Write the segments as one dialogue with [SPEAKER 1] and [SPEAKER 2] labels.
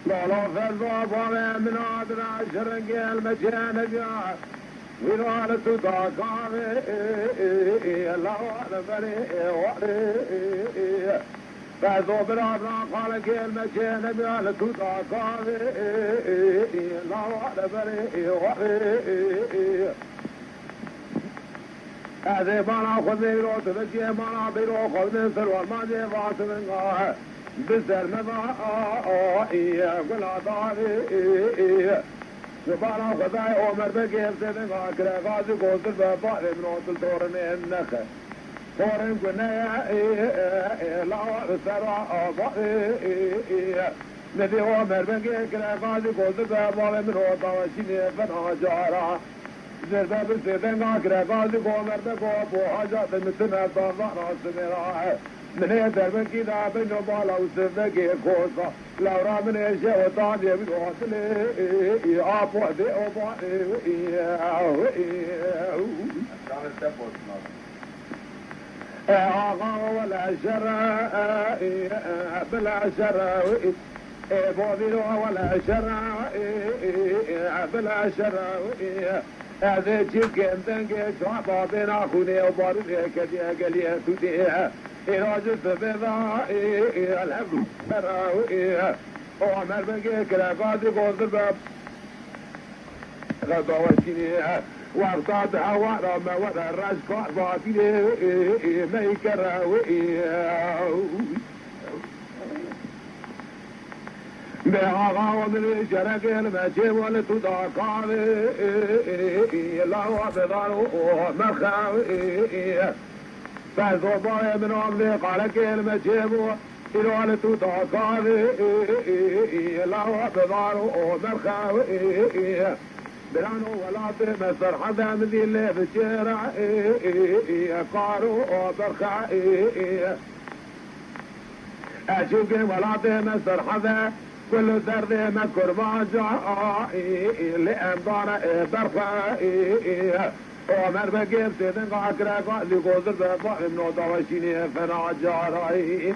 [SPEAKER 1] لا فالباب من عادنا شرق المكان جاء ويرال تداكامي لا فري وري فازو برابنا قال المكان بيال تداكامي لا فري وري هذه مانا خذ بيرو تبكي مانا بيرو خذ من سلوى ما جي فاس من قاه بسر مضائي ولا ضاري سبحان خداي عمر بكيف سيدنا كرا غازي قوس البابا من وصل تورن النخ تورن كنا لا سرا نبي عمر بكيف كرا غازي قوس البابا من وصل شيني فنا جارا زربا بسيدنا كرا غازي عمر بكو حاجات مثل ضرنا سمرا من يدر من كذا بينه بالا وسبقي كوسا لو رامن يشي وطاني بيوصل يعاف وحدي آغا ولا شرا بلا شرا بوذيرو ولا شرا بلا شرا هذا جيكن دنجي شعبا بين أخوني وبارد كدي قليه تدي إراجة بذا الحب براوي وعمر بقى كلا قاضي قوز الباب غضا وشيني وارطاد هوا ما ولا الراس قاضي ما يكراوي بها ومن شرق المشي ولتداقاوي لا وبضارو مخاوي فالضبايا من عمري قال كلمة جيبو إلوالة تتعقاوي لا وبضارو مرخاوي برانو ولا تمسر حدا من ذي اللي في الشارع قارو برخاوي أشوك ولا تمسر حدا كل سرد مكر ما جاء لأنظار برخاوي عمر بقيت سيدن قاكرا قاضي قوزر بابا منو دوشيني فنا جاراي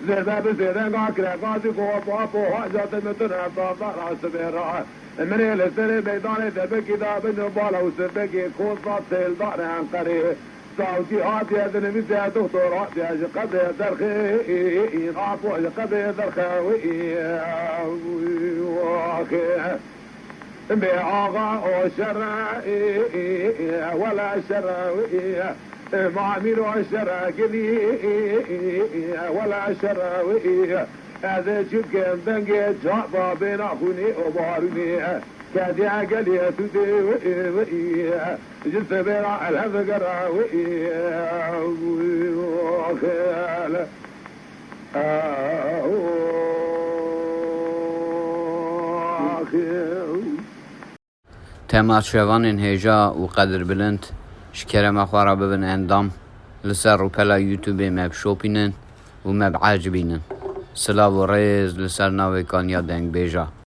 [SPEAKER 1] زربا بسيدن قاكرا قاضي قوبا حاجات متنا بابا راس بيرا من السر بيدان ذبكي دا بن بالا وسبكي كوزا تيل دار عن قري صوتي هاتي اذن بيتا دكتور يا قد درخي عفوا قد درخي واخي بآغا وشرع ولا شرع معامل وشرع كذي ولا شرع هذا شكل دنجي جابا بين أخوني وبارني كادي عقلي تدي جلس بيرا الهذا وخيال
[SPEAKER 2] تماشاوان هجا و قدر بلند شکر مخوارا ببن اندام لسر و پلا یوتیوب مب شوپینن و مب عجبینن سلاو و ریز لسر ناوی کانیا دنگ بیجا